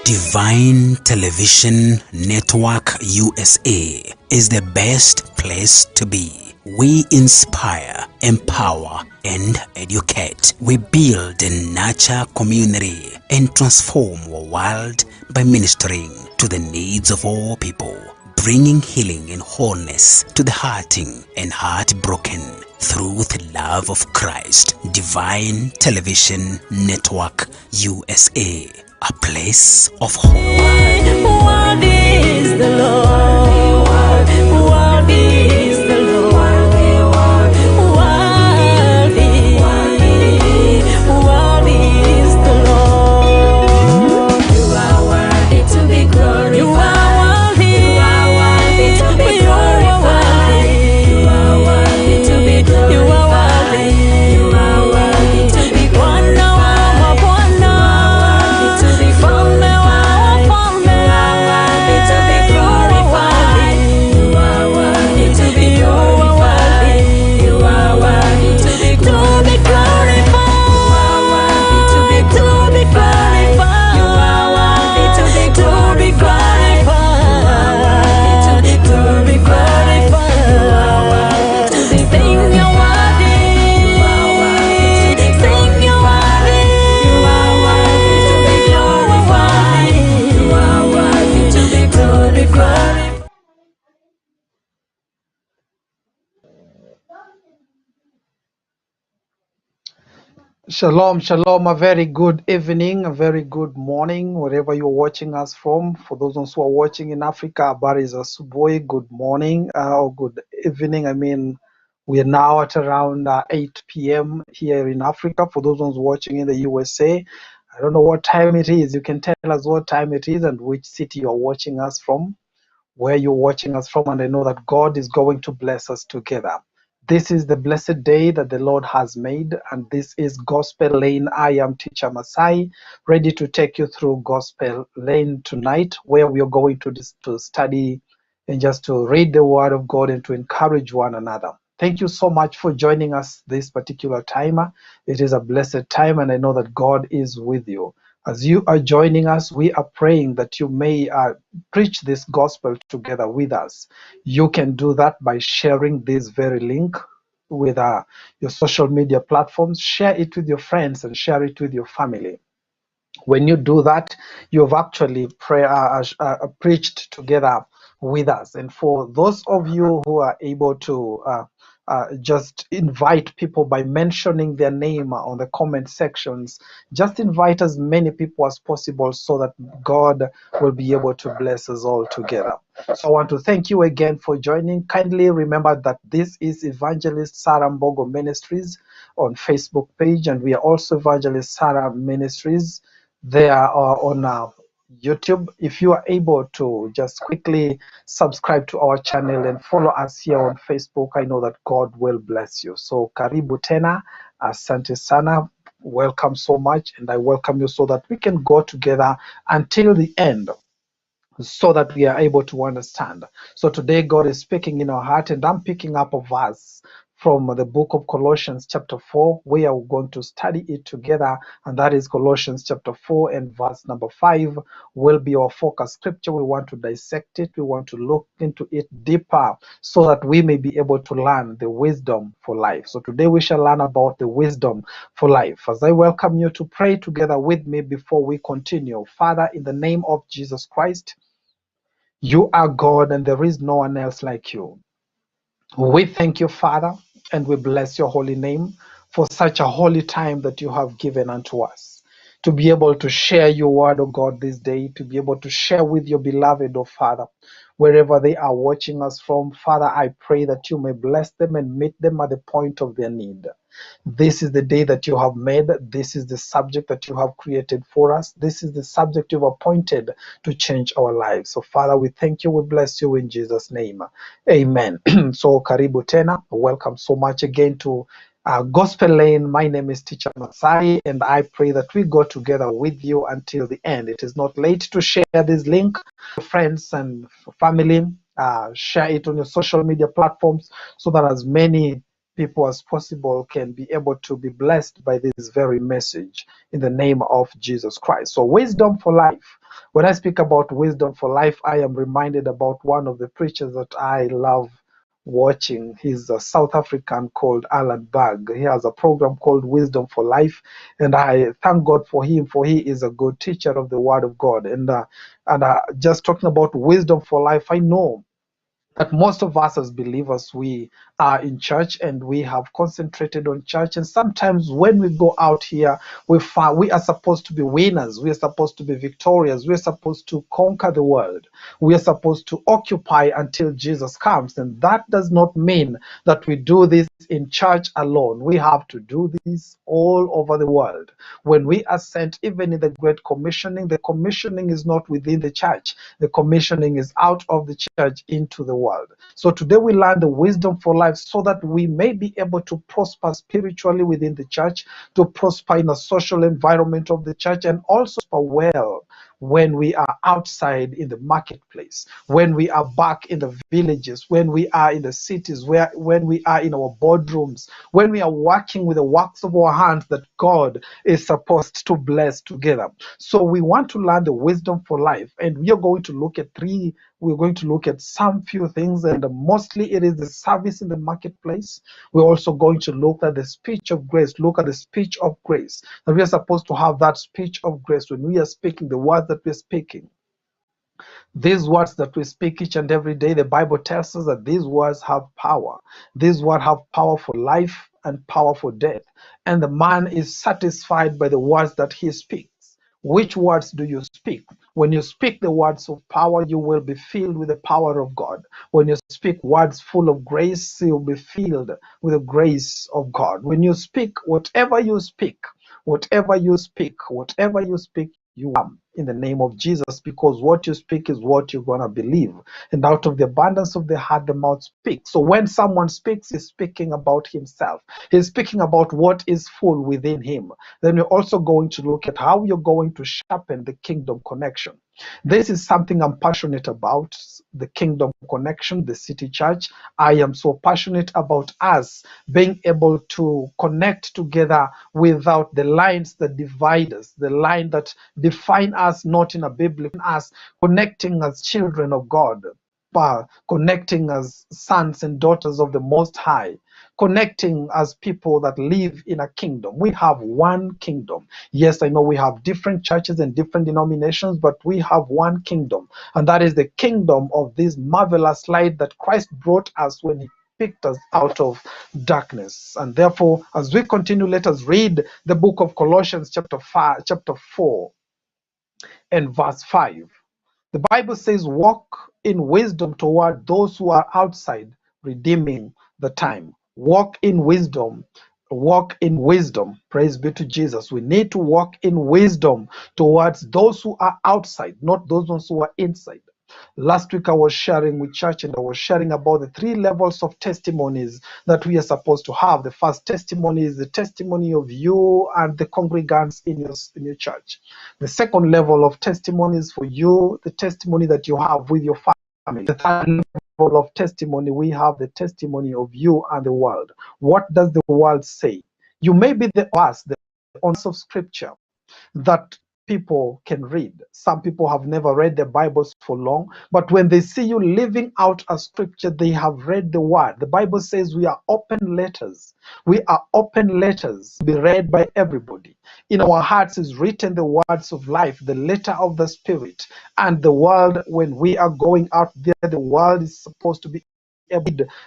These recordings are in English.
Divine Television Network USA is the best place to be. We inspire, empower, and educate. We build and nurture community and transform our world by ministering to the needs of all people, bringing healing and wholeness to the hurting and heartbroken through the love of Christ. Divine Television Network USA, a place of hope. Worthy is the Lord. Worthy is the Lord. Worthy is the Lord. You are worthy to be glorified. You are worthy. You are worthy to be glorified. You are worthy to be glorified. You are worthy. You are worthy to be glorified. Shalom, shalom, a very good evening, a very good morning, wherever you're watching us from. For those ones who are watching in Africa, Abari is Asubuhi, good morning, or good evening. We are now at around 8 p.m. here in Africa. For those ones watching in the USA, I don't know what time it is. You can tell us what time it is and which city you're watching us from, where you're watching us from, and I know that God is going to bless us together. This is the blessed day that the Lord has made, and this is Gospel Lane. I am Teacher Masai, ready to take you through Gospel Lane tonight, where we are going to study and just to read the Word of God and to encourage one another. Thank you so much for joining us this particular time. It is a blessed time, and I know that God is with you. As you are joining us, we are praying that you may preach this gospel together with us. You can do that by sharing this very link with your social media platforms. Share it with your friends and share it with your family. When you do that, you've actually preached together with us. And for those of you who are able to just invite people by mentioning their name on the comment sections, just invite as many people as possible so that God will be able to bless us all together. So I want to thank you again for joining. Kindly remember that this is Evangelist Sarah Mbogo Ministries on Facebook page, and we are also Evangelist Sarah Ministries there on YouTube. If you are able to just quickly subscribe to our channel and follow us here on Facebook, I know that God will bless you. So karibu tena, asante sana, welcome so much, and I welcome you so that we can go together until the end, so that we are able to understand. So today God is speaking in our heart, and I'm picking up a verse from the book of Colossians chapter 4. We are going to study it together, and that is Colossians chapter 4 and verse number 5 will be our focus scripture. We want to dissect it. We want to look into it deeper so that we may be able to learn the wisdom for life. So today we shall learn about the wisdom for life. As I welcome you to pray together with me before we continue. Father, in the name of Jesus Christ, you are God and there is no one else like you. We thank you, Father, and we bless your holy name for such a holy time that you have given unto us, to be able to share your word, O God, this day, to be able to share with your beloved, O Father, wherever they are watching us from. Father, I pray that you may bless them and meet them at the point of their need. This is the day that you have made. This is the subject that you have created for us. This is the subject you've appointed to change our lives. So, Father, we thank you. We bless you in Jesus' name. Amen. So, karibu tena. Welcome so much again to Gospel Lane. My name is Teacher Masai, and I pray that we go together with you until the end. It is not late to share this link with friends and family. Share it on your social media platforms so that as many people as possible can be able to be blessed by this very message in the name of Jesus Christ. So wisdom for life. When I speak about wisdom for life, I am reminded about one of the preachers that I love watching. He's a South African called Alan Berg. He has a program called Wisdom for Life, and I thank God for him, for he is a good teacher of the Word of God. And just talking about wisdom for life, I know that most of us as believers, we are in church and we have concentrated on church, and sometimes when we go out here, we are supposed to be winners, we are supposed to be victorious, we are supposed to conquer the world, we are supposed to occupy until Jesus comes. And that does not mean that we do this in church alone. We have to do this all over the world. When we are sent, even in the Great Commissioning, the commissioning is not within the church, the commissioning is out of the church into the world. So today we learn the wisdom for life so that we may be able to prosper spiritually within the church, to prosper in a social environment of the church, and also prosper well when we are outside in the marketplace, when we are back in the villages, when we are in the cities, when we are in our boardrooms, when we are working with the works of our hands that God is supposed to bless together. So we want to learn the wisdom for life, and we are going to look at we're going to look at some few things, and mostly it is the service in the marketplace. We're also going to look at the speech of grace, look at the speech of grace. That we are supposed to have that speech of grace when we are speaking the words that we're speaking. These words that we speak each and every day, the Bible tells us that these words have power. These words have power for life and power for death. And the man is satisfied by the words that he speaks. Which words do you speak? When you speak the words of power, you will be filled with the power of God. When you speak words full of grace, you'll be filled with the grace of God. When you speak, whatever you speak, whatever you speak, whatever you speak, you are in the name of Jesus, because what you speak is what you're going to believe. And out of the abundance of the heart, the mouth speaks. So when someone speaks, he's speaking about himself. He's speaking about what is full within him. Then we're also going to look at how you're going to sharpen the kingdom connection. This is something I'm passionate about, the kingdom connection, the city church. I am so passionate about us being able to connect together without the lines that divide us, the line that define us, not in a biblical, us connecting as children of God, connecting as sons and daughters of the Most High, connecting as people that live in a kingdom. We have one kingdom. Yes, I know we have different churches and different denominations, but we have one kingdom, and that is the kingdom of this marvelous light that Christ brought us when he picked us out of darkness. And therefore, as we continue, let us read the book of Colossians chapter 4 and verse 5. The Bible says, walk in wisdom toward those who are outside, redeeming the time. Walk in wisdom. Walk in wisdom. Praise be to Jesus. We need to walk in wisdom towards those who are outside, not those ones who are inside. Last week I was sharing with church, and I was sharing about the 3 levels of testimonies that we are supposed to have. The first testimony is the testimony of you and the congregants in your church. The second level of testimony is for you, the testimony that you have with your family. The third level of testimony, we have the testimony of you and the world. What does the world say? You may be the answer of scripture that people can read. Some people have never read their Bibles for long, but when they see you living out a scripture, they have read the word. The Bible says we are open letters. We are open letters to be read by everybody. In our hearts is written the words of life, the letter of the Spirit. And the world, when we are going out there, the world is supposed to be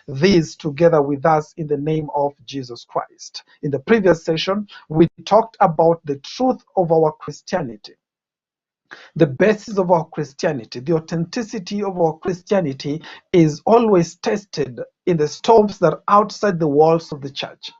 these together with us in the name of Jesus Christ. In the previous session, we talked about the truth of our Christianity, the basis of our Christianity, the authenticity of our Christianity is always tested in the storms that are outside the walls of the church.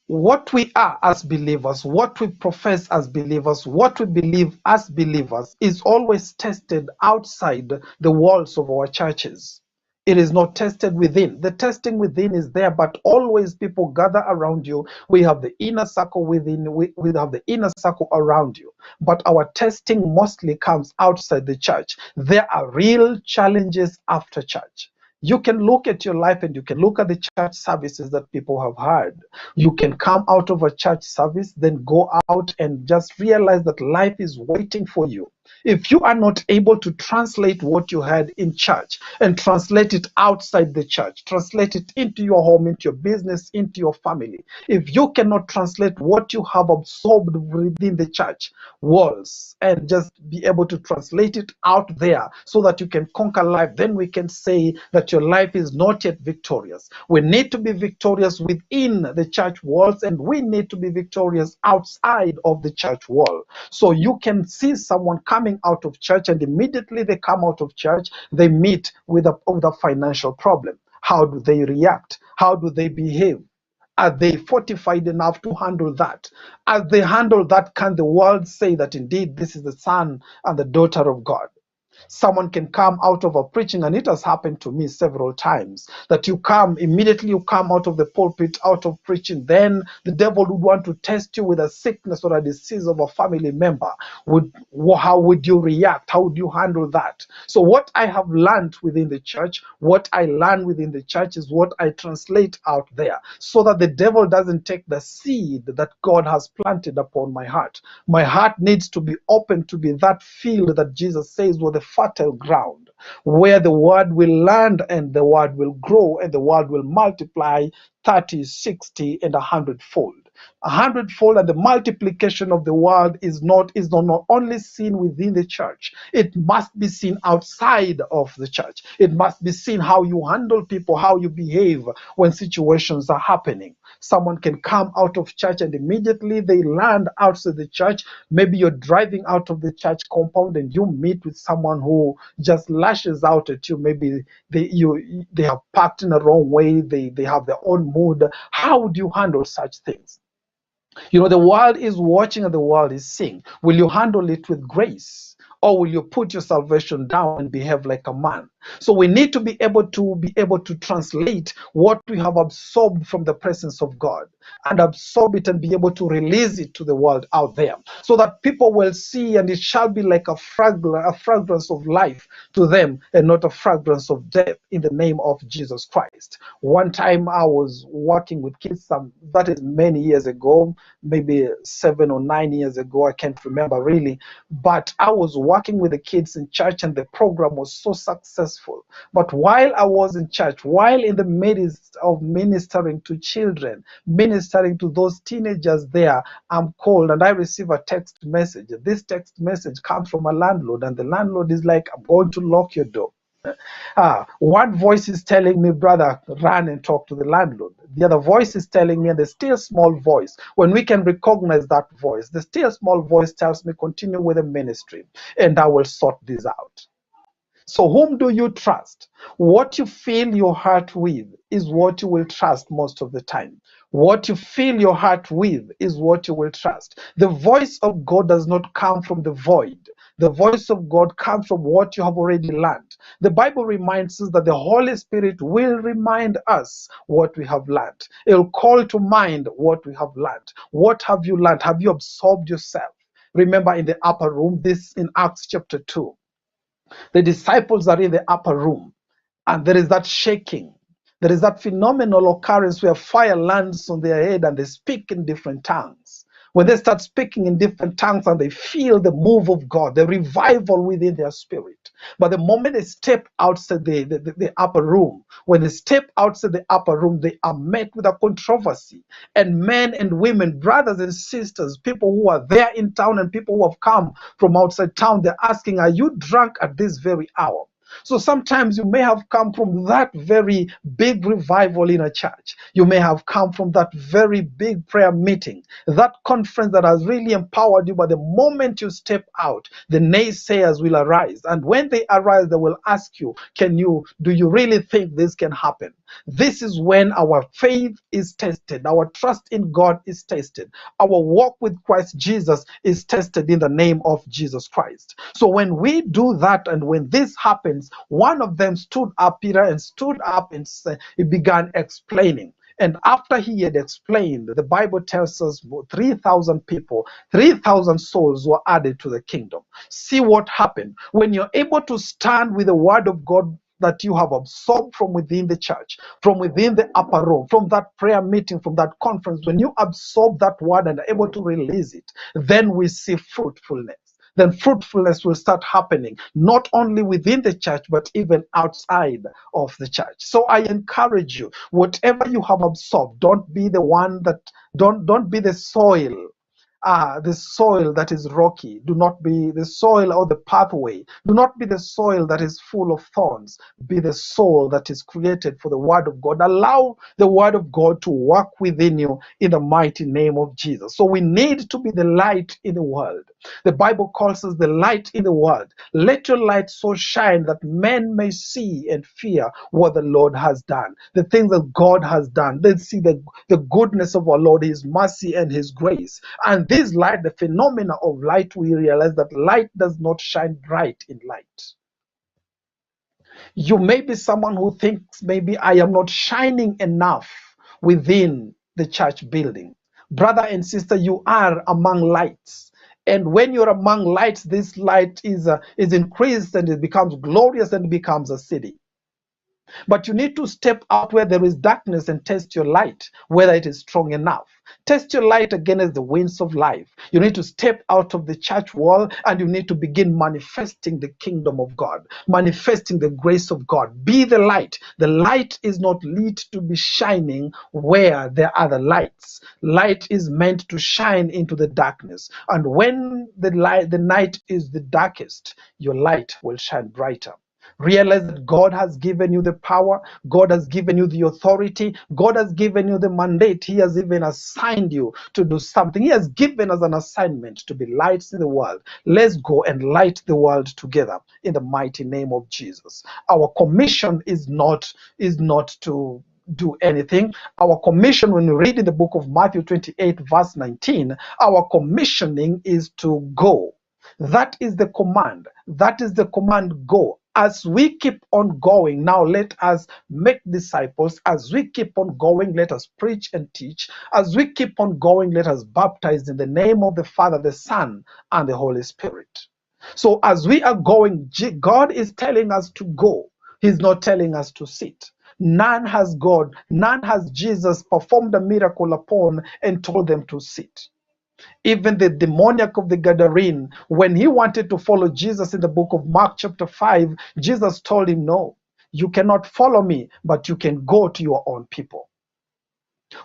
What we are as believers, what we profess as believers, what we believe as believers is always tested outside the walls of our churches. It is not tested within. The testing within is there, but always people gather around you. We have the inner circle within, we have the inner circle around you. But our testing mostly comes outside the church. There are real challenges after church. You can look at your life and you can look at the church services that people have had. You can come out of a church service, then go out and just realize that life is waiting for you. If you are not able to translate what you had in church and translate it outside the church, translate it into your home, into your business, into your family, if you cannot translate what you have absorbed within the church walls and just be able to translate it out there so that you can conquer life, then we can say that your life is not yet victorious. We need to be victorious within the church walls, and we need to be victorious outside of the church wall. So you can see someone coming out of church, and immediately they come out of church, they meet with a financial problem. How do they react? How do they behave? Are they fortified enough to handle that? As they handle that, can the world say that indeed this is the son and the daughter of God? Someone can come out of a preaching, and it has happened to me several times, that immediately you come out of the pulpit, out of preaching, then the devil would want to test you with a sickness or a disease of a family member. How would you react? How would you handle that? So what I have learned within the church, what I learn within the church is what I translate out there, so that the devil doesn't take the seed that God has planted upon my heart. My heart needs to be open to be that field that Jesus says was the fertile ground, where the word will land and the word will grow and the word will multiply 30, 60, and 100-fold. 100-fold, and the multiplication of the word is not only seen within the church. It must be seen outside of the church. It must be seen how you handle people, how you behave when situations are happening. Someone can come out of church and immediately they land outside the church. Maybe you're driving out of the church compound and you meet with someone who just lashes out at you. Maybe they have parked in the wrong way. They have their own mood. How would you handle such things? The world is watching and the world is seeing. Will you handle it with grace? Or will you put your salvation down and behave like a man? So we need to be able to translate what we have absorbed from the presence of God and absorb it and be able to release it to the world out there, so that people will see, and it shall be like a fragrance of life to them and not a fragrance of death, in the name of Jesus Christ. One time I was working with kids, that is many years ago, maybe 7 or 9 years ago, I can't remember really, but I was working with the kids in church and the program was so successful. But while I was in church, while in the midst of ministering to children, ministering to those teenagers there, I'm called and I receive a text message. This text message comes from a landlord, and the landlord is like, I'm going to lock your door. One voice is telling me, brother, run and talk to the landlord. The other voice is telling me, and the still small voice, when we can recognize that voice, the still small voice tells me, continue with the ministry and I will sort this out. So whom do you trust? What you fill your heart with is what you will trust most of the time. What you fill your heart with is what you will trust. The voice of God does not come from the void. The voice of God comes from what you have already learned. The Bible reminds us that the Holy Spirit will remind us what we have learned. It will call to mind what we have learned. What have you learned? Have you absorbed yourself? Remember in the upper room, this in Acts chapter 2. The disciples are in the upper room, and there is that shaking. There is that phenomenal occurrence where fire lands on their head and they speak in different tongues. When they start speaking in different tongues and they feel the move of God, the revival within their spirit. But the moment they step outside the upper room, when they step outside the upper room, they are met with a controversy. And men and women, brothers and sisters, people who are there in town and people who have come from outside town, they're asking, are you drunk at this very hour? So sometimes you may have come from that very big revival in a church. You may have come from that very big prayer meeting, that conference that has really empowered you. But the moment you step out, the naysayers will arise. And when they arise, they will ask you, do you really think this can happen? This is when our faith is tested. Our trust in God is tested. Our walk with Christ Jesus is tested in the name of Jesus Christ. So when we do that, and when this happens, one of them stood up, Peter, and stood up and he began explaining. And after he had explained, the Bible tells us 3,000 people, 3,000 souls were added to the kingdom. See what happened. When you're able to stand with the word of God that you have absorbed from within the church, from within the upper room, from that prayer meeting, from that conference, when you absorb that word and are able to release it, then we see fruitfulness. Then fruitfulness will start happening, not only within the church, but even outside of the church. So I encourage you, whatever you have absorbed, don't be the one that, don't be the soil that is rocky. Do not be the soil or the pathway. Do not be the soil that is full of thorns. Be the soil that is created for the word of God. Allow the word of God to work within you in the mighty name of Jesus. So we need to be the light in the world. The Bible calls us the light in the world. Let your light so shine that men may see and fear what the Lord has done, the things that God has done. They see the goodness of our Lord, his mercy and his grace. And this light, the phenomena of light, we realize that light does not shine bright in light. You may be someone who thinks, maybe I am not shining enough within the church building. Brother and sister, you are among lights. And when you're among lights, this light is increased and it becomes glorious and becomes a city. But you need to step out where there is darkness and test your light, whether it is strong enough. Test your light against the winds of life. You need to step out of the church wall and you need to begin manifesting the kingdom of God, manifesting the grace of God. Be the light. The light is not lit to be shining where there are the lights. Light is meant to shine into the darkness. And when the night is the darkest, your light will shine brighter. Realize that God has given you the power, God has given you the authority, God has given you the mandate. He has even assigned you to do something. He has given us an assignment to be lights in the world. Let's go and light the world together in the mighty name of Jesus. Our commission is not to do anything. Our commission, when we read in the book of Matthew 28 verse 19, our commissioning is to go. That is the command. That is the command, go. As we keep on going, now let us make disciples. As we keep on going, let us preach and teach. As we keep on going, let us baptize in the name of the Father, the Son, and the Holy Spirit. So as we are going, God is telling us to go. He's not telling us to sit. None has Jesus performed a miracle upon and told them to sit. Even the demoniac of the Gadarene, when he wanted to follow Jesus in the book of Mark chapter 5, Jesus told him, no, you cannot follow me, but you can go to your own people.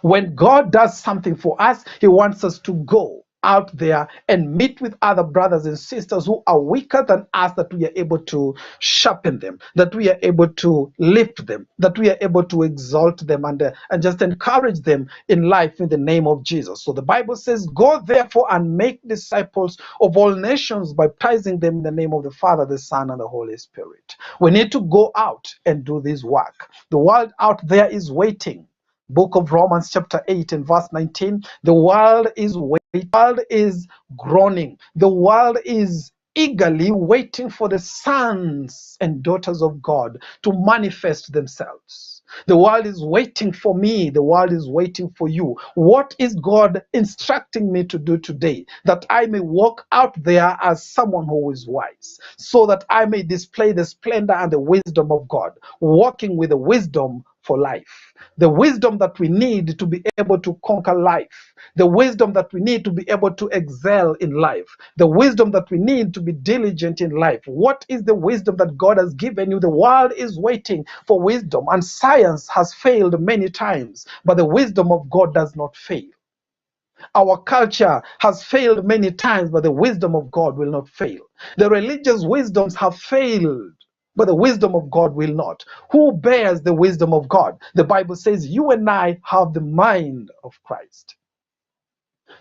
When God does something for us, he wants us to go out there and meet with other brothers and sisters who are weaker than us, that we are able to sharpen them, that we are able to lift them, that we are able to exalt them and just encourage them in life in the name of Jesus. So the Bible says, go therefore and make disciples of all nations, baptizing them in the name of the Father, the Son, and the Holy Spirit. We need to go out and do this work. The world out there is waiting. Book of Romans chapter 8 and verse 19, the world is waiting, the world is groaning, the world is eagerly waiting for the sons and daughters of God to manifest themselves. The world is waiting for me. The world is waiting for you. What is God instructing me to do today? That I may walk out there as someone who is wise, so that I may display the splendor and the wisdom of God, walking with the wisdom for life. The wisdom that we need to be able to conquer life. The wisdom that we need to be able to excel in life. The wisdom that we need to be diligent in life. What is the wisdom that God has given you? The world is waiting for wisdom, and science has failed many times, but the wisdom of God does not fail. Our culture has failed many times, but the wisdom of God will not fail. The religious wisdoms have failed, but the wisdom of God will not. Who bears the wisdom of God? The Bible says you and I have the mind of Christ.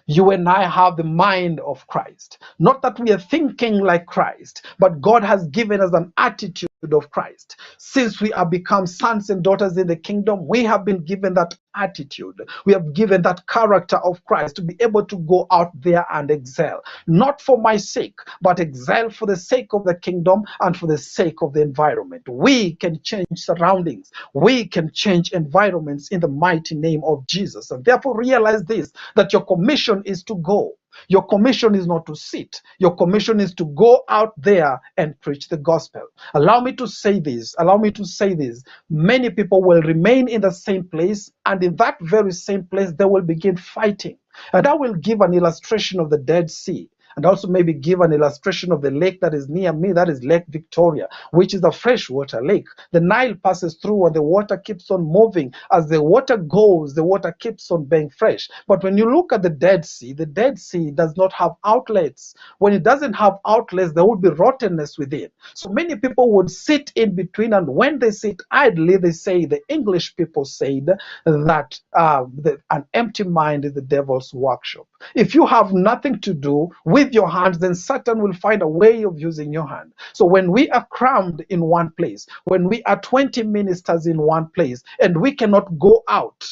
You and I have the mind of Christ. Not that we are thinking like Christ, but God has given us an attitude of Christ. Since we have become sons and daughters in the kingdom, we have been given that attitude. We have given that character of Christ to be able to go out there and excel. Not for my sake, but excel for the sake of the kingdom and for the sake of the environment. We can change surroundings. We can change environments in the mighty name of Jesus. And therefore realize this, that your commission is to go. Your commission is not to sit. Your commission is to go out there and preach the gospel. Allow me to say this. Allow me to say this. Many people will remain in the same place, and in that very same place, they will begin fighting. And I will give an illustration of the Dead Sea, and also maybe give an illustration of the lake that is near me, that is Lake Victoria, which is a freshwater lake. The Nile passes through and the water keeps on moving. As the water goes, the water keeps on being fresh. But when you look at the Dead Sea does not have outlets. When it doesn't have outlets, there will be rottenness within. So many people would sit in between, and when they sit idly, they say, the English people said that an empty mind is the devil's workshop. If you have nothing to do with your hands, then Satan will find a way of using your hand. So when we are crammed in one place, when we are 20 ministers in one place, and we cannot go out,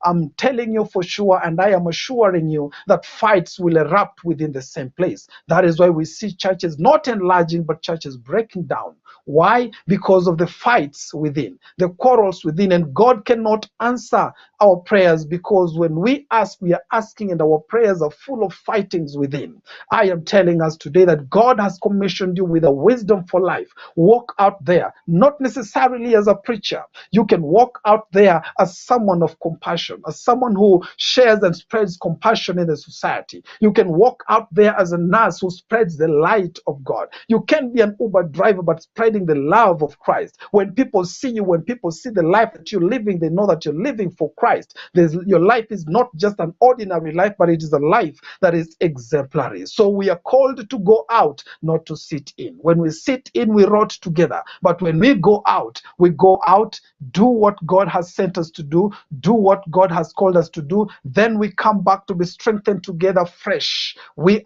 I'm telling you for sure, and I am assuring you that fights will erupt within the same place. That is why we see churches not enlarging, but churches breaking down. Why? Because of the fights within, the quarrels within, and God cannot answer our prayers, because when we ask, we are asking, and our prayers are full of fightings within. I am telling us today that God has commissioned you with a wisdom for life. Walk out there, not necessarily as a preacher. You can walk out there as someone of compassion, as someone who shares and spreads compassion in the society. You can walk out there as a nurse who spreads the light of God. You can be an Uber driver, but spreading the love of Christ. When people see you, when people see the life that you're living, they know that you're living for Christ. Your life is not just an ordinary life, but it is a life that is exemplary. So we are called to go out, not to sit in. When we sit in, we rot together. But when we go out, do what God has sent us to do what God has called us to do. Then we come back to be strengthened together fresh. We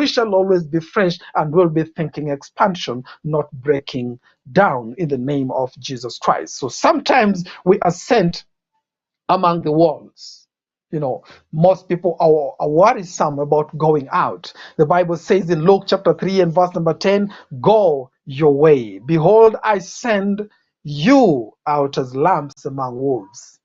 shall always be fresh, and we'll be thinking expansion, not breaking down, in the name of Jesus Christ. So sometimes we are sent among the walls. Most people are worrisome about going out. The Bible says in Luke chapter 3 and verse number 10, go your way. Behold, I send you out as lambs among wolves.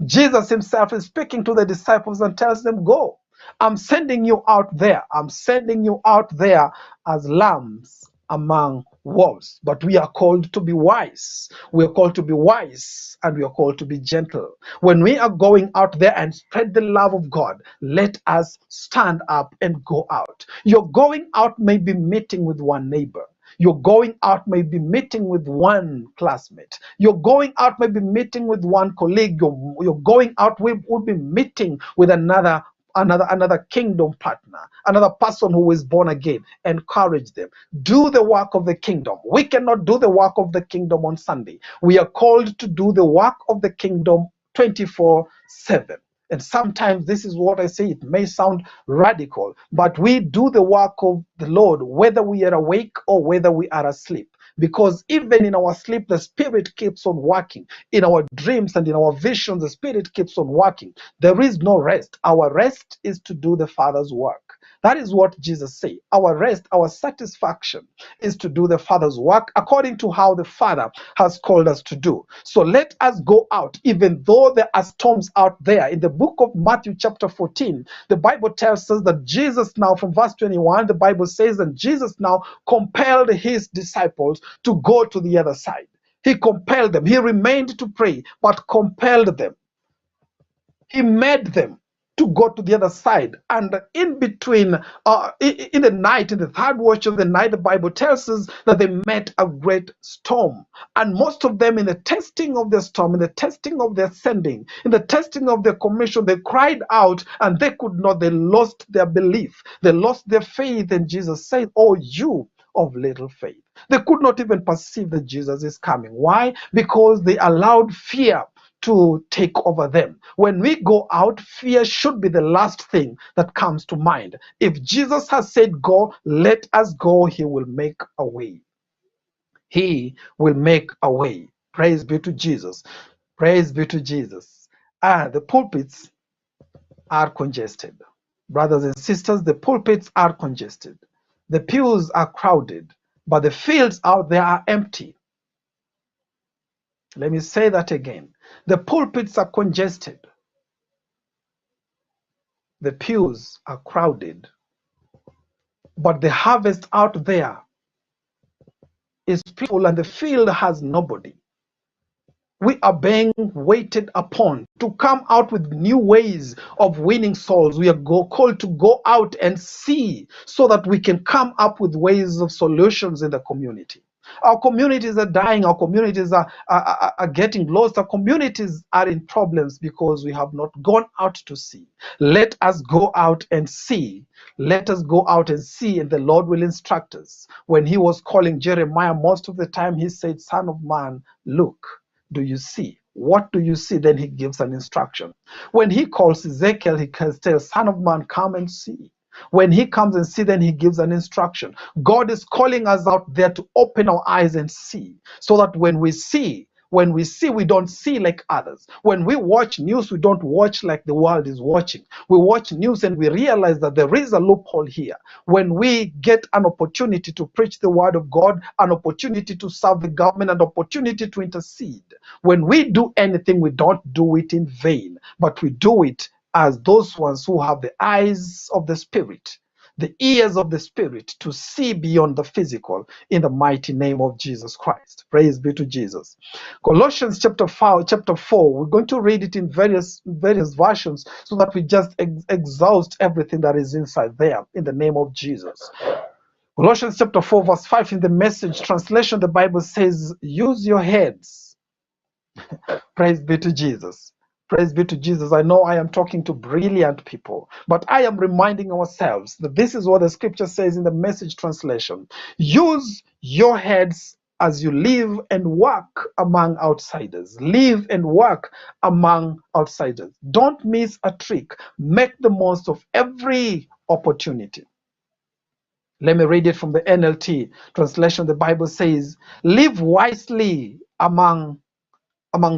Jesus himself is speaking to the disciples and tells them, go. I'm sending you out there. I'm sending you out there as lambs among wolves. But we are called to be wise. We are called to be wise, and we are called to be gentle. When we are going out there and spread the love of God, let us stand up and go out. Your going out may be meeting with one neighbor. Your going out may be meeting with one classmate. Your going out may be meeting with one colleague. Your going out will be meeting with another kingdom partner, another person who is born again. Encourage them. Do the work of the kingdom. We cannot do the work of the kingdom on Sunday. We are called to do the work of the kingdom 24/7. And sometimes this is what I say, it may sound radical, but we do the work of the Lord whether we are awake or whether we are asleep. Because even in our sleep, the Spirit keeps on working. In our dreams and in our visions, the Spirit keeps on working. There is no rest. Our rest is to do the Father's work. That is what Jesus said. Our rest, our satisfaction is to do the Father's work according to how the Father has called us to do. So let us go out, even though there are storms out there. In the book of Matthew chapter 14, the Bible tells us that Jesus now, from verse 21, the Bible says that Jesus now compelled his disciples to go to the other side. He compelled them. He remained to pray, but compelled them. He made them to go to the other side. And in between, in the night, in the third watch of the night, the Bible tells us that they met a great storm. And most of them, in the testing of the storm, in the testing of their sending, in the testing of their commission, they cried out, and they could not. They lost their belief. They lost their faith. And Jesus said, oh, you of little faith. They could not even perceive that Jesus is coming. Why? Because they allowed fear to take over them. When we go out, fear should be the last thing that comes to mind. If Jesus has said go, let us go. He will make a way. He will make a way. Praise be to Jesus. Praise be to Jesus. The pulpits are congested. Brothers and sisters, the pulpits are congested. The pews are crowded, but the fields out there are empty. Let me say that again. The pulpits are congested. The pews are crowded, but the harvest out there is full and the field has nobody. We are being waited upon to come out with new ways of winning souls. We are called to go out and see so that we can come up with ways of solutions in the community. Our communities are dying. Our communities are getting lost. Our communities are in problems because we have not gone out to see. Let us go out and see. Let us go out and see, and the Lord will instruct us. When he was calling Jeremiah, most of the time he said, "Son of man, look. Do you see? What do you see?" Then he gives an instruction. When he calls Ezekiel, he can tell, "Son of man, come and see." When he comes and see, then he gives an instruction. God is calling us out there to open our eyes and see, so that when we see, we don't see like others. When we watch news, we don't watch like the world is watching. We watch news and we realize that there is a loophole here. When we get an opportunity to preach the word of God, an opportunity to serve the government, an opportunity to intercede, when we do anything, we don't do it in vain, but we do it as those ones who have the eyes of the Spirit, the ears of the Spirit, to see beyond the physical, in the mighty name of Jesus Christ. Praise be to Jesus. Colossians chapter 4, we're going to read it in various versions so that we just exhaust everything that is inside there in the name of Jesus. Colossians chapter 4 verse 5 in the Message translation, the Bible says, "Use your heads." Praise be to Jesus. Praise be to Jesus. I know I am talking to brilliant people, but I am reminding ourselves that this is what the scripture says in the Message translation. Use your heads as you live and work among outsiders. Live and work among outsiders. Don't miss a trick. Make the most of every opportunity. Let me read it from the NLT translation. The Bible says, "Live wisely among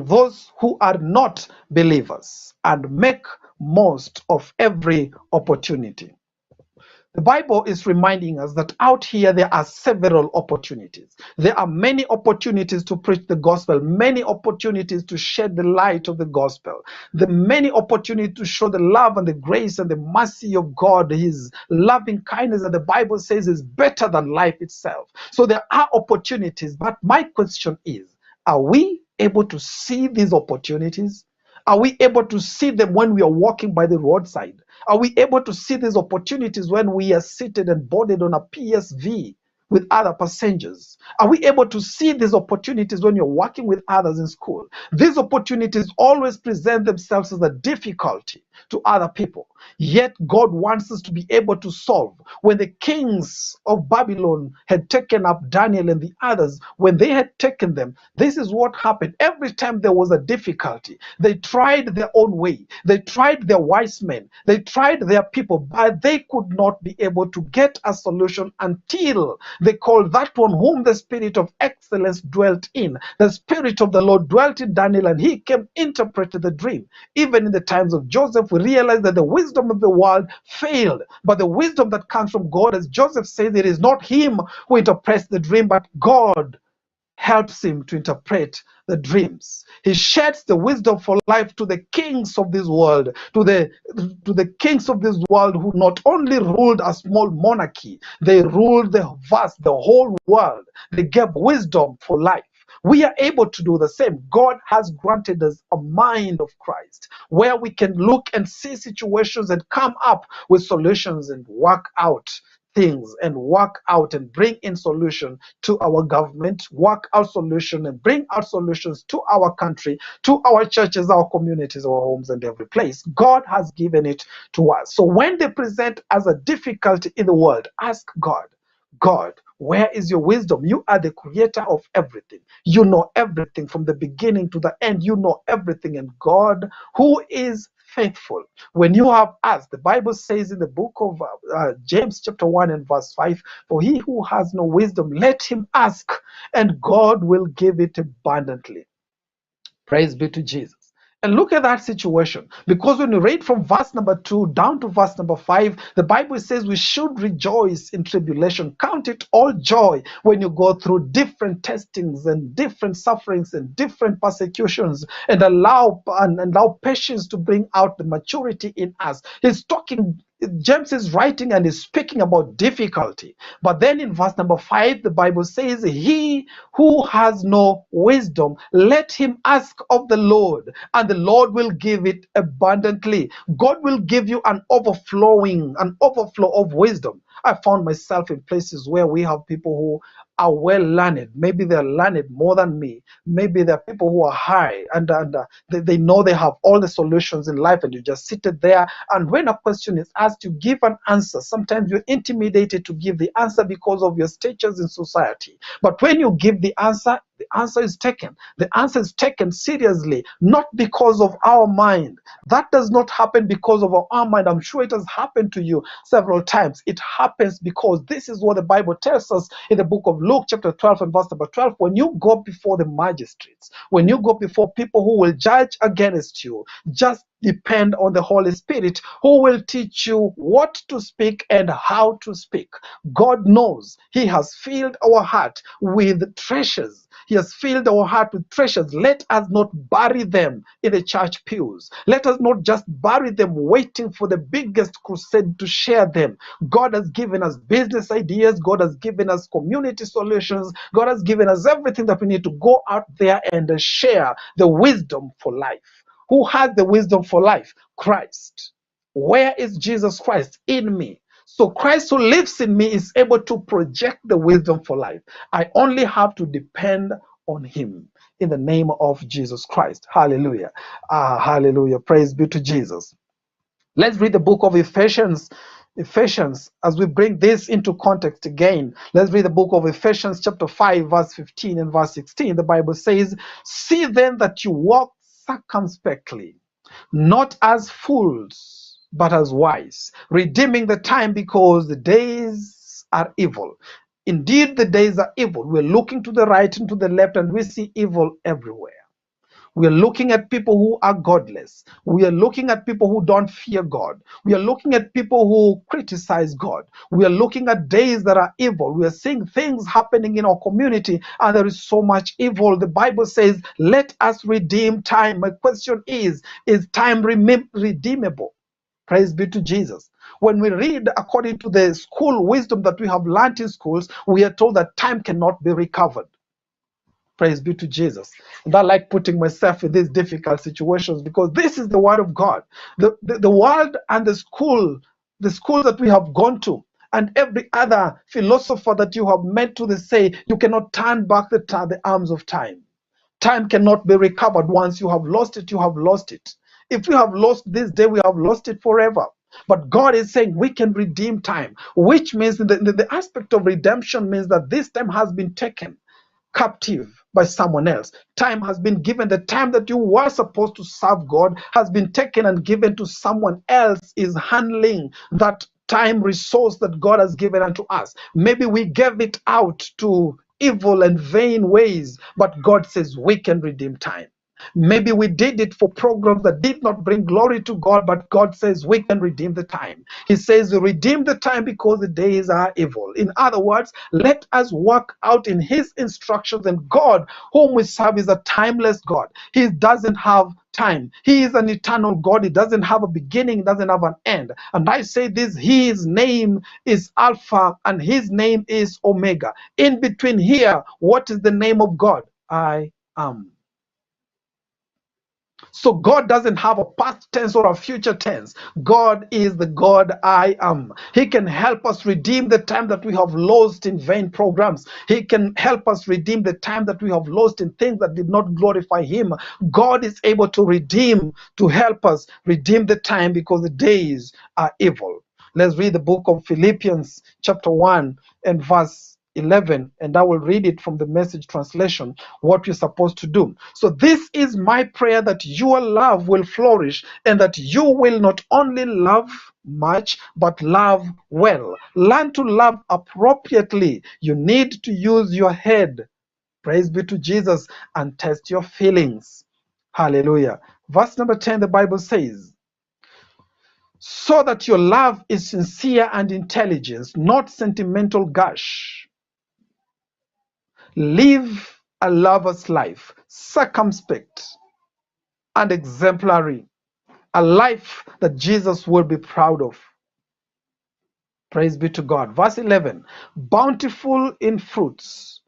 those who are not believers and make most of every opportunity." The Bible is reminding us that out here there are several opportunities. There are many opportunities to preach the gospel, many opportunities to shed the light of the gospel, the many opportunities to show the love and the grace and the mercy of God, his loving kindness that the Bible says is better than life itself. So there are opportunities, but my question is, are we able to see these opportunities? Are we able to see them when we are walking by the roadside? Are we able to see these opportunities when we are seated and boarded on a PSV with other passengers? Are we able to see these opportunities when you're working with others in school? These opportunities always present themselves as a difficulty to other people. Yet God wants us to be able to solve. When the kings of Babylon had taken up Daniel and the others, when they had taken them, this is what happened. Every time there was a difficulty, they tried their own way. They tried their wise men. They tried their people, but they could not be able to get a solution until they called that one whom the Spirit of excellence dwelt in. The Spirit of the Lord dwelt in Daniel, and he came, interpreted the dream. Even in the times of Joseph, we realize that the wisdom of the world failed, but the wisdom that comes from God, as Joseph says, it is not him who interprets the dream, but God helps him to interpret the dreams. He sheds the wisdom for life to the kings of this world, to the kings of this world who not only ruled a small monarchy, they ruled the whole world. They gave wisdom for life. We are able to do the same. God has granted us a mind of Christ where we can look and see situations and come up with solutions and work out things and work out and bring in solution to our government, work out solution and bring out solutions to our country, to our churches, our communities, our homes, and every place. God has given it to us. So when they present as a difficulty in the world, ask God, God, where is your wisdom? You are the creator of everything. You know everything from the beginning to the end. You know everything. And God, who is faithful, when you have asked, the Bible says in the book of James chapter 1 and verse 5, for he who has no wisdom, let him ask, and God will give it abundantly. Praise be to Jesus. And look at that situation. Because when you read from verse number 2 down to verse number 5, the Bible says we should rejoice in tribulation. Count it all joy when you go through different testings and different sufferings and different persecutions, and allow patience to bring out the maturity in us. He's talking, James is writing and is speaking about difficulty. But then in verse number 5, the Bible says, he who has no wisdom, let him ask of the Lord, and the Lord will give it abundantly. God will give you an overflow of wisdom. I found myself in places where we have people who are well learned. Maybe they're learned more than me. Maybe they're people who are high and they know they have all the solutions in life, and you just seated there. And when a question is asked, you give an answer. Sometimes you're intimidated to give the answer because of your status in society. But when you give the answer is taken. The answer is taken seriously, not because of our mind. That does not happen because of our mind. I'm sure it has happened to you several times. It happens because this is what the Bible tells us in the book of Luke chapter 12 and verse number 12. When you go before the magistrates, when you go before people who will judge against you, just depend on the Holy Spirit, who will teach you what to speak and how to speak. God knows. He has filled our heart with treasures. He has filled our heart with treasures. Let us not bury them in the church pews. Let us not just bury them waiting for the biggest crusade to share them. God has given us business ideas. God has given us community solutions. God has given us everything that we need to go out there and share the wisdom for life. Who has the wisdom for life? Christ. Where is Jesus Christ? In me. So Christ who lives in me is able to project the wisdom for life. I only have to depend on him in the name of Jesus Christ. Hallelujah. Hallelujah. Praise be to Jesus. Let's read the book of Ephesians. Ephesians, as we bring this into context again, let's read the book of Ephesians chapter 5 verse 15 and verse 16. The Bible says, see then that you walk circumspectly, not as fools, but as wise, redeeming the time, because the days are evil. Indeed, the days are evil. We're looking to the right and to the left, and we see evil everywhere. We are looking at people who are godless. We are looking at people who don't fear God. We are looking at people who criticize God. We are looking at days that are evil. We are seeing things happening in our community, and there is so much evil. The Bible says, let us redeem time. My question is time redeemable? Praise be to Jesus. When we read according to the school wisdom that we have learned in schools, we are told that time cannot be recovered. Praise be to Jesus. And I like putting myself in these difficult situations because this is the word of God. The world and the school that we have gone to, and every other philosopher that you have met to, they say you cannot turn back the arms of time. Time cannot be recovered. Once you have lost it, you have lost it. If we have lost this day, we have lost it forever. But God is saying we can redeem time, which means the aspect of redemption means that this time has been taken captive by someone else. Time has been given. The time that you were supposed to serve God has been taken and given to someone else is handling that time resource that God has given unto us. Maybe we gave it out to evil and vain ways, but God says we can redeem time. Maybe we did it for programs that did not bring glory to God, but God says we can redeem the time. He says, redeem the time because the days are evil. In other words, let us work out in his instructions. And God, whom we serve, is a timeless God. He doesn't have time. He is an eternal God. He doesn't have a beginning, doesn't have an end. And I say this, his name is Alpha and his name is Omega. In between here, what is the name of God? I am. So God doesn't have a past tense or a future tense. God is the God I am. He can help us redeem the time that we have lost in vain programs. He can help us redeem the time that we have lost in things that did not glorify him. God is able to redeem, to help us redeem the time because the days are evil. Let's read the book of Philippians chapter 1 and verse 11, and I will read it from the Message translation, what you're supposed to do. So this is my prayer, that your love will flourish and that you will not only love much, but love well. Learn to love appropriately. You need to use your head, praise be to Jesus, and test your feelings. Hallelujah. Verse number 10, the Bible says, so that your love is sincere and intelligence, not sentimental gush. Live a lover's life, circumspect and exemplary, a life that Jesus will be proud of. Praise be to God. Verse 11, bountiful in fruits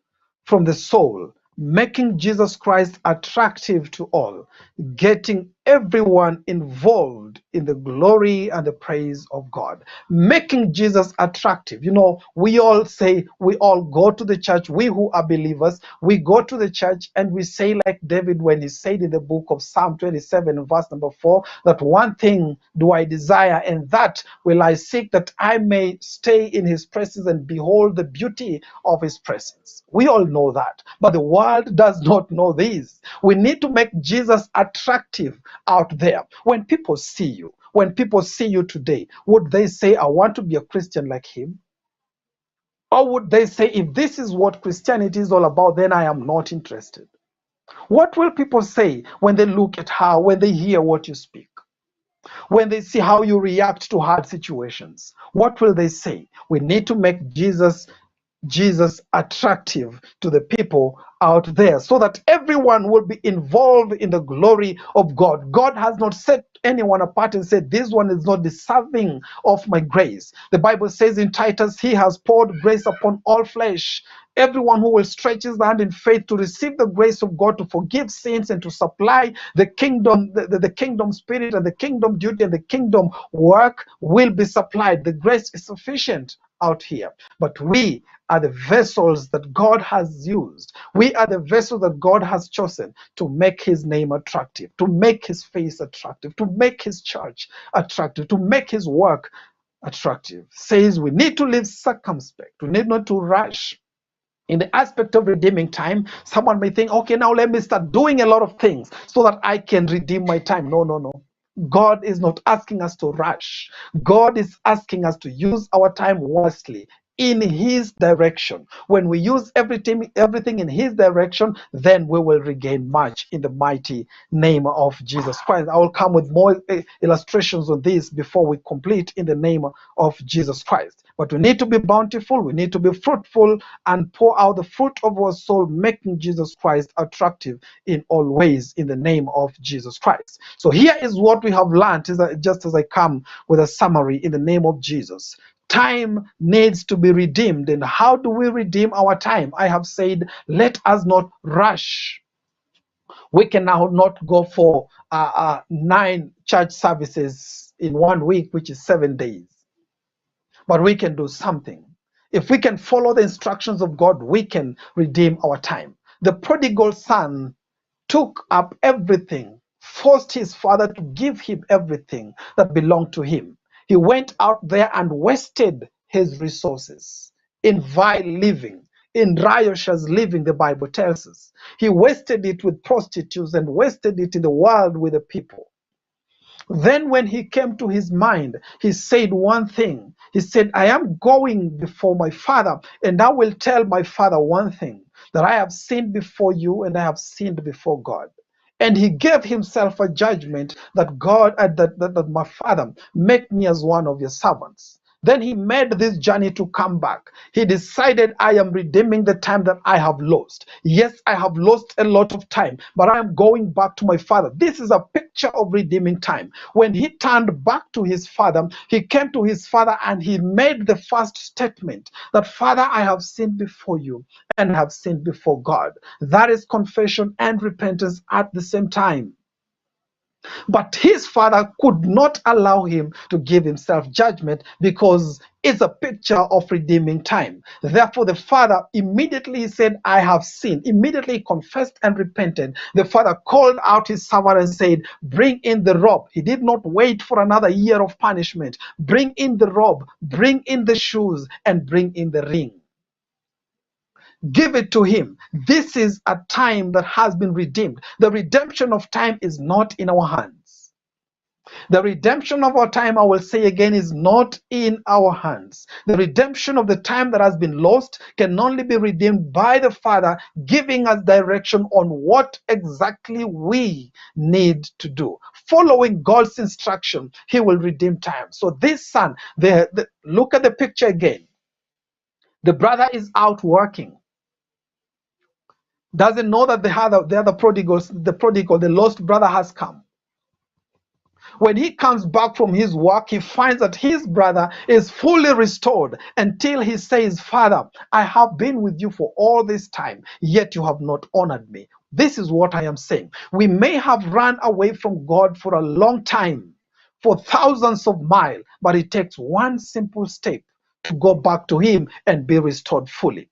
from the soul, making Jesus Christ attractive to all, getting everyone involved in the glory and the praise of God. Making Jesus attractive. You know, we all say, we all go to the church, we who are believers, we go to the church and we say like David when he said in the book of Psalm 27 verse number 4, that one thing do I desire, and that will I seek, that I may stay in his presence and behold the beauty of his presence. We all know that, but the world does not know this. We need to make Jesus attractive out there. When people see you today, would they say, I want to be a Christian like him? Or would they say, if this is what Christianity is all about, then I am not interested? What will people say when they look at how, when they hear what you speak? When they see how you react to hard situations, what will they say? We need to make Jesus attractive to the people out there so that everyone will be involved in the glory of God. God has not set anyone apart and said, this one is not deserving of my grace. The Bible says in Titus, he has poured grace upon all flesh. Everyone who will stretch his hand in faith to receive the grace of God to forgive sins and to supply the kingdom, the kingdom spirit and the kingdom duty and the kingdom work will be supplied. The grace is sufficient out here. But we are the vessels that God has used. We are the vessels that God has chosen to make his name attractive, to make his face attractive, to make his church attractive, to make his work attractive. Says we need to live circumspect. We need not to rush. In the aspect of redeeming time, someone may think, okay, now let me start doing a lot of things so that I can redeem my time. No, no, no. God is not asking us to rush. God is asking us to use our time wisely in his direction. When we use everything in his direction, then we will regain much in the mighty name of Jesus Christ. I will come with more illustrations on this before we complete in the name of Jesus Christ. But we need to be bountiful, we need to be fruitful and pour out the fruit of our soul, making Jesus Christ attractive in all ways in the name of Jesus Christ. So here is what we have learned, just as I come with a summary in the name of Jesus. Time needs to be redeemed. And how do we redeem our time? I have said, let us not rush. We can now not go for 9 church services in 1 week, which is 7 days. But we can do something. If we can follow the instructions of God, we can redeem our time. The prodigal son took up everything, forced his father to give him everything that belonged to him. He went out there and wasted his resources in vile living, in riotous living, the Bible tells us. He wasted it with prostitutes and wasted it in the world with the people. Then when he came to his mind, he said one thing. He said, I am going before my father, and I will tell my father one thing, that I have sinned before you and I have sinned before God. And he gave himself a judgment that God, that my father, make me as one of your servants. Then he made this journey to come back. He decided, I am redeeming the time that I have lost. Yes, I have lost a lot of time, but I am going back to my father. This is a picture of redeeming time. When he turned back to his father, he came to his father and he made the first statement that, Father, I have sinned before you and have sinned before God. That is confession and repentance at the same time. But his father could not allow him to give himself judgment because it's a picture of redeeming time. Therefore, the father immediately said, I have sinned. Immediately confessed and repented. The father called out his servant and said, bring in the robe. He did not wait for another year of punishment. Bring in the robe, bring in the shoes, and bring in the ring. Give it to him. This is a time that has been redeemed. The redemption of time is not in our hands. The redemption of our time, I will say again, is not in our hands. The redemption of the time that has been lost can only be redeemed by the Father giving us direction on what exactly we need to do. Following God's instruction, He will redeem time. So this son, look at the picture again. The brother is out working. Doesn't know that the other prodigal, the lost brother has come. When he comes back from his work, he finds that his brother is fully restored until he says, Father, I have been with you for all this time, yet you have not honored me. This is what I am saying. We may have run away from God for a long time, for thousands of miles, but it takes one simple step to go back to Him and be restored fully.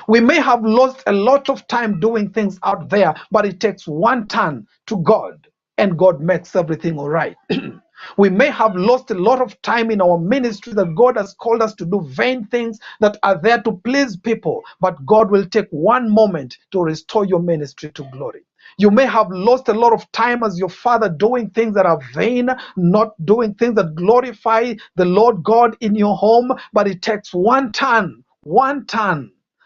We may have lost a lot of time doing things out there, but it takes one turn to God and God makes everything all right. We may have lost a lot of time in our ministry that God has called us to do vain things that are there to please people, but God will take one moment to restore your ministry to glory. You may have lost a lot of time as your father doing things that are vain, not doing things that glorify the Lord God in your home, but it takes one turn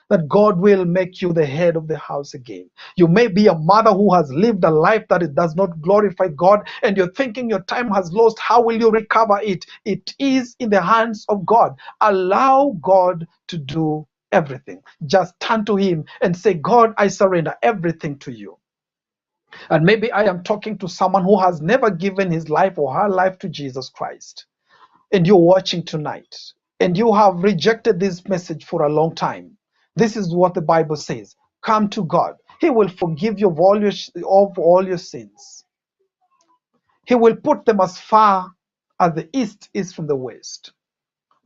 that God will make you the head of the house again. You may be a mother who has lived a life that it does not glorify God, and you're thinking your time has lost. How will you recover it? It is in the hands of God. Allow God to do everything. Just turn to Him and say, God, I surrender everything to you. And maybe I am talking to someone who has never given his life or her life to Jesus Christ, and you're watching tonight, and you have rejected this message for a long time. This is what the Bible says. Come to God. He will forgive you of all your sins. He will put them as far as the east is from the west.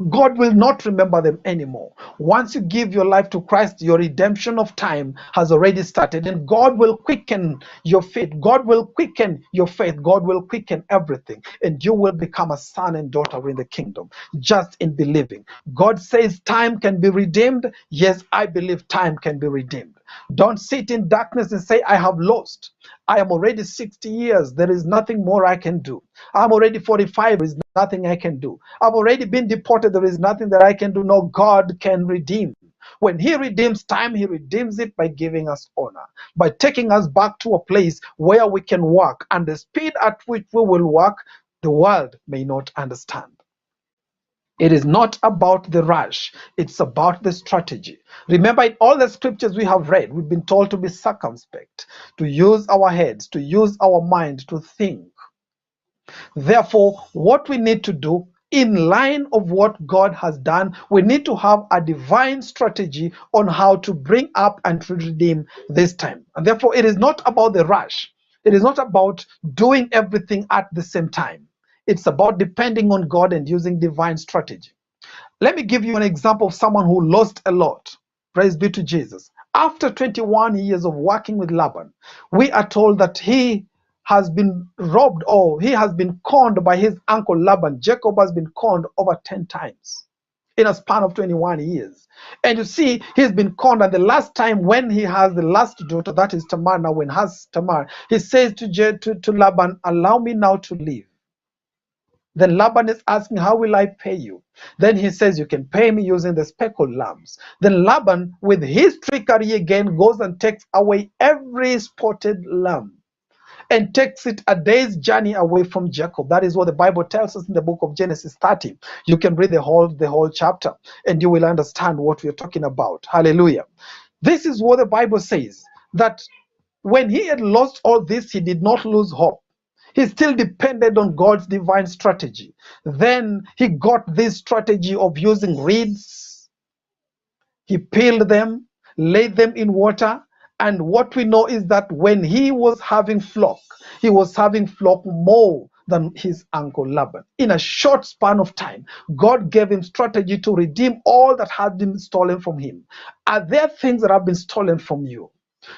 God will not remember them anymore. Once you give your life to Christ, your redemption of time has already started, and God will quicken your faith. God will quicken your faith. God will quicken everything, and you will become a son and daughter in the kingdom just in believing. God says time can be redeemed. Yes, I believe time can be redeemed. Don't sit in darkness and say, I have lost. I am already 60 years. There is nothing more I can do. I'm already 45. There is nothing I can do. I've already been deported. There is nothing that I can do. No, God can redeem. When He redeems time, He redeems it by giving us honor, by taking us back to a place where we can walk, and the speed at which we will walk, the world may not understand. It is not about the rush, it's about the strategy. Remember, in all the scriptures we have read, we've been told to be circumspect, to use our heads, to use our mind, to think. Therefore, what we need to do, in line of what God has done, we need to have a divine strategy on how to bring up and to redeem this time. And therefore, it is not about the rush. It is not about doing everything at the same time. It's about depending on God and using divine strategy. Let me give you an example of someone who lost a lot. Praise be to Jesus. After 21 years of working with Laban, we are told that he has been robbed, or he has been conned by his uncle Laban. Jacob has been conned over 10 times in a span of 21 years. And you see, he's been conned, and the last time when he has the last daughter, that is Tamar, now when he has Tamar, he says to Laban, allow me now to live. Then Laban is asking, how will I pay you? Then he says, you can pay me using the speckled lambs. Then Laban, with his trickery again, goes and takes away every spotted lamb and takes it a day's journey away from Jacob. That is what the Bible tells us in the book of Genesis 30. You can read the whole chapter and you will understand what we're talking about. Hallelujah. This is what the Bible says, that when he had lost all this, he did not lose hope. He still depended on God's divine strategy. Then he got this strategy of using reeds. He peeled them, laid them in water, and what we know is that when he was having flock, he was having flock more than his uncle Laban. In a short span of time, God gave him strategy to redeem all that had been stolen from him. Are there things that have been stolen from you?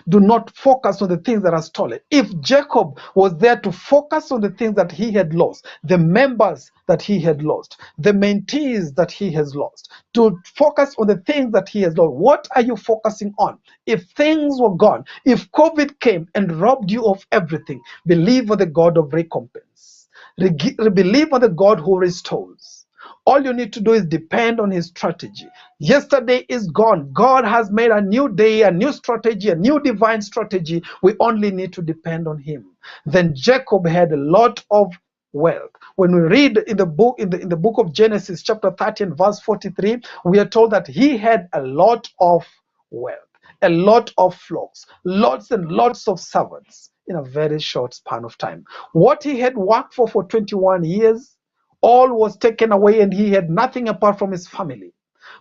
Do not focus on the things that are stolen. If Jacob was there to focus on the things that he had lost, the members that he had lost, the mentees that he has lost, to focus on the things that he has lost, what are you focusing on? If things were gone, if COVID came and robbed you of everything, believe in the God of recompense. Believe on the God who restores. All you need to do is depend on his strategy. Yesterday is gone. God has made a new day, a new strategy, a new divine strategy. We only need to depend on him. Then Jacob had a lot of wealth. When we read in the book in the book of Genesis chapter 13 verse 43, we are told that he had a lot of wealth, a lot of flocks, lots and lots of servants in a very short span of time. What he had worked for 21 years, all was taken away, and he had nothing apart from his family.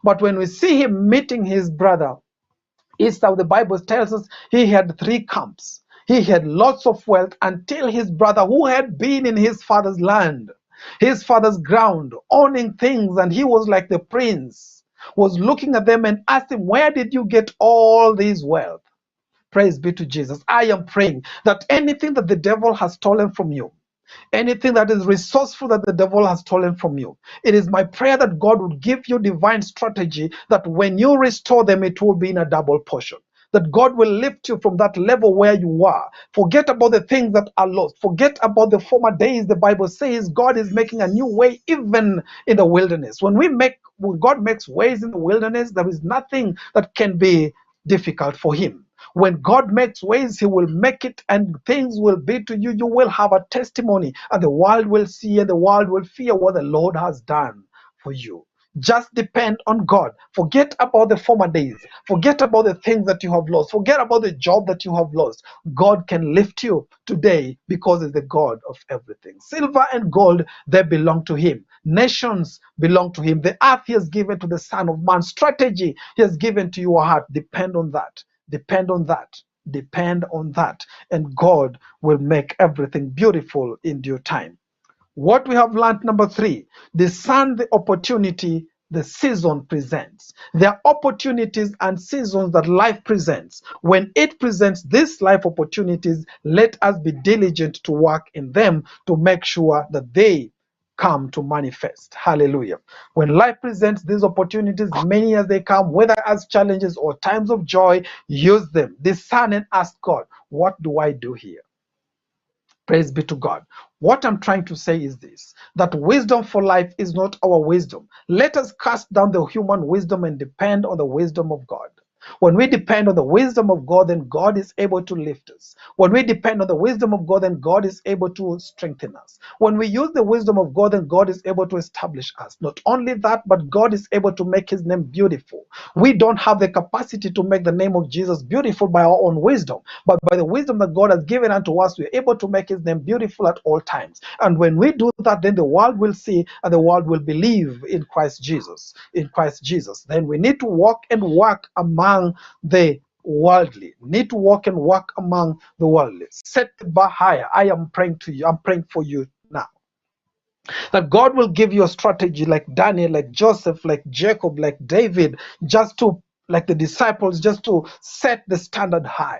But when we see him meeting his brother Esau, the Bible tells us he had 3 camps. He had lots of wealth until his brother, who had been in his father's land, his father's ground, owning things, and he was like the prince, was looking at them and asked him, where did you get all this wealth? Praise be to Jesus. I am praying that anything that the devil has stolen from you, anything that is resourceful that the devil has stolen from you, it is my prayer that God would give you divine strategy, that when you restore them, it will be in a double portion. That God will lift you from that level where you are. Forget about the things that are lost. Forget about the former days. The Bible says God is making a new way even in the wilderness. When God makes ways in the wilderness, there is nothing that can be difficult for him. When God makes ways, he will make it, and things will be to you. You will have a testimony, and the world will see, and the world will fear what the Lord has done for you. Just depend on God. Forget about the former days. Forget about the things that you have lost. Forget about the job that you have lost. God can lift you today because he's the God of everything. Silver and gold, they belong to him. Nations belong to him. The earth he has given to the Son of Man. Strategy he has given to your heart. Depend on that. Depend on that. Depend on that. And God will make everything beautiful in due time. What we have learned, number 3, discern the opportunity the season presents. There are opportunities and seasons that life presents. When it presents these life opportunities, let us be diligent to work in them to make sure that they come to manifest. Hallelujah. When life presents these opportunities, many as they come, whether as challenges or times of joy, use them. Discern and ask God, what do I do here? Praise be to God. What I'm trying to say is this, that wisdom for life is not our wisdom. Let us cast down the human wisdom and depend on the wisdom of God. When we depend on the wisdom of God, then God is able to lift us. When we depend on the wisdom of God, then God is able to strengthen us. When we use the wisdom of God, then God is able to establish us. Not only that, but God is able to make his name beautiful. We don't have the capacity to make the name of Jesus beautiful by our own wisdom, but by the wisdom that God has given unto us, we're able to make his name beautiful at all times. And when we do that, then the world will see and the world will believe in Christ Jesus. In Christ Jesus. Then we need to walk and work among the worldly. Need to walk and work among the worldly. Set the bar higher. I am praying to you. I'm praying for you now, that God will give you a strategy like Daniel, like Joseph, like Jacob, like David, just to, like the disciples, just to set the standard high.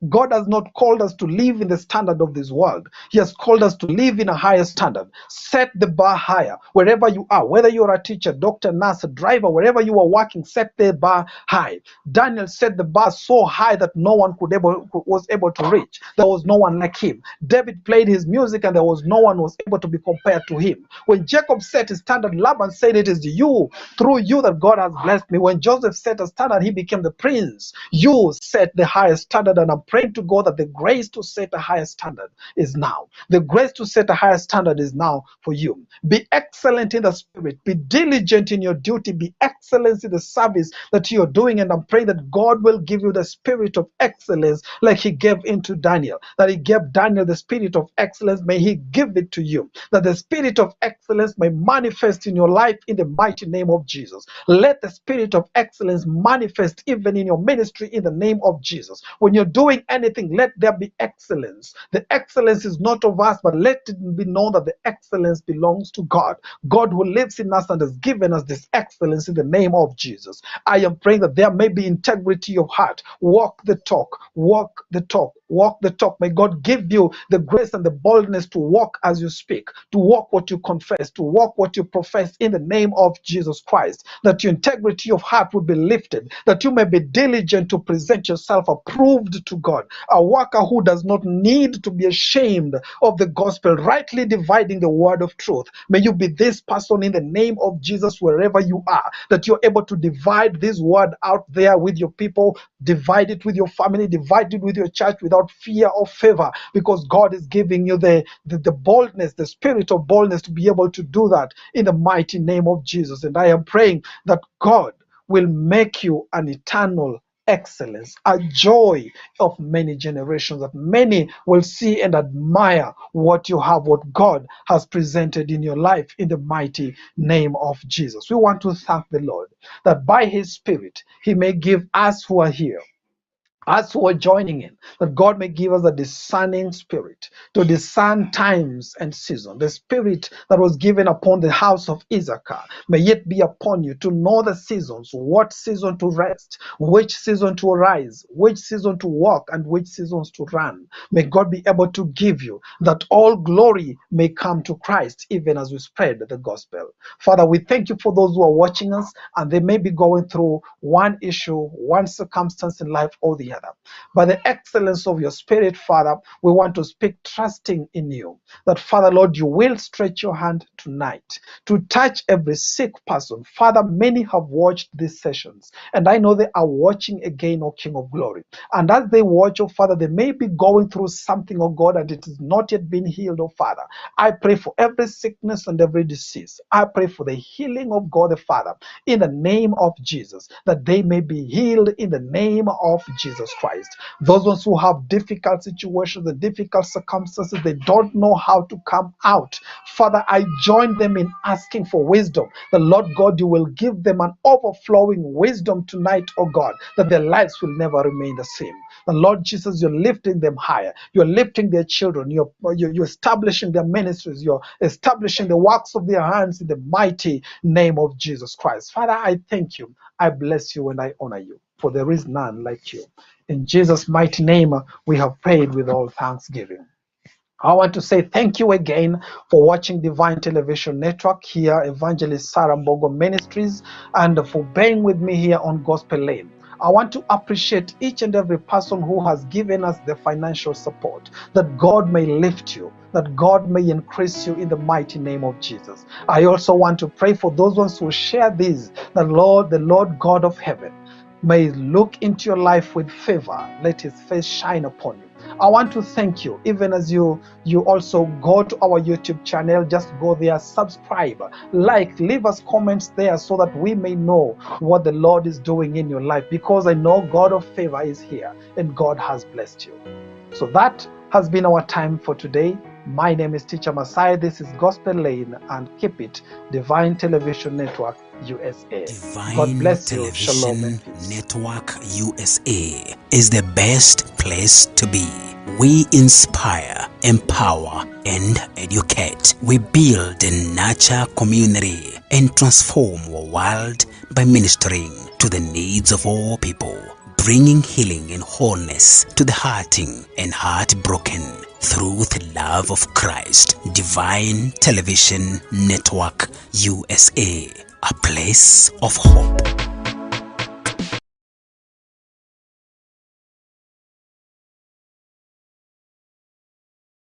God has not called us to live in the standard of this world. He has called us to live in a higher standard. Set the bar higher. Wherever you are, whether you're a teacher, doctor, nurse, driver, wherever you are working, set the bar high. Daniel set the bar so high that no one was able to reach. There was no one like him. David played his music and there was no one was able to be compared to him. When Jacob set his standard, Laban said, it is you, through you, that God has blessed me. When Joseph set a standard, he became the prince. You set the highest standard, and I'm praying to God that the grace to set a higher standard is now. The grace to set a higher standard is now for you. Be excellent in the spirit. Be diligent in your duty. Be excellent in the service that you're doing. And I'm praying that God will give you the spirit of excellence like he gave into Daniel. That he gave Daniel the spirit of excellence. May he give it to you. That the spirit of excellence may manifest in your life in the mighty name of Jesus. Let the spirit of excellence manifest even in your ministry in the name of Jesus. When you're doing anything, let there be excellence. The excellence is not of us, but let it be known that the excellence belongs to God. God who lives in us and has given us this excellence in the name of Jesus. I am praying that there may be integrity of heart. Walk the talk. Walk the talk. Walk the talk. May God give you the grace and the boldness to walk as you speak, to walk what you confess, to walk what you profess in the name of Jesus Christ. That your integrity of heart will be lifted, that you may be diligent to present yourself approved to God, a worker who does not need to be ashamed of the gospel, rightly dividing the word of truth. May you be this person in the name of Jesus wherever you are, that you're able to divide this word out there with your people, divide it with your family, divide it with your church without fear or favor, because God is giving you the boldness, the spirit of boldness to be able to do that in the mighty name of Jesus. And I am praying that God will make you an eternal excellence, a joy of many generations, that many will see and admire what you have, what God has presented in your life in the mighty name of Jesus. We want to thank the Lord that by his Spirit, he may give us who are here, us who are joining in, that God may give us a discerning spirit to discern times and seasons. The spirit that was given upon the house of Issachar may yet be upon you to know the seasons, what season to rest, which season to arise, which season to walk, and which seasons to run. May God be able to give you that all glory may come to Christ, even as we spread the gospel. Father, we thank you for those who are watching us, and they may be going through one issue, one circumstance in life or the other. By the excellence of your Spirit, Father, we want to speak trusting in you, that Father, Lord, you will stretch your hand tonight to touch every sick person. Father, many have watched these sessions, and I know they are watching again, O King of Glory. And as they watch, oh Father, they may be going through something, oh God, and it has not yet been healed, oh Father. I pray for every sickness and every disease. I pray for the healing of God the Father in the name of Jesus, that they may be healed in the name of Jesus Christ. Those ones who have difficult situations and difficult circumstances, they don't know how to come out. Father, I join them in asking for wisdom. The Lord God, you will give them an overflowing wisdom tonight, oh God, that their lives will never remain the same. The Lord Jesus, you're lifting them higher. You're lifting their children. You're establishing their ministries. You're establishing the works of their hands in the mighty name of Jesus Christ. Father, I thank you. I bless you and I honor you, for there is none like you. In Jesus' mighty name, we have prayed with all thanksgiving. I want to say thank you again for watching Divine Television Network here, Evangelist Sarah Mbogo Ministries, and for being with me here on Gospel Lane. I want to appreciate each and every person who has given us the financial support, that God may lift you, that God may increase you in the mighty name of Jesus. I also want to pray for those ones who share this, the Lord God of heaven may look into your life with favor. Let his face shine upon you. I want to thank you, even as you also go to our YouTube channel. Just go there, subscribe, like, leave us comments there so that we may know what the Lord is doing in your life, because I know God of favor is here and God has blessed you. So that has been our time for today. My name is Pst Masai. This is Gospel Lane, and keep it Divine Television Network USA. Divine God bless you. Television Shalom and peace. Network USA is the best place to be. We inspire, empower, and educate. We build and nurture community and transform our world by ministering to the needs of all people, bringing healing and wholeness to the hurting and heartbroken through the love of Christ. Divine Television Network USA, a place of hope.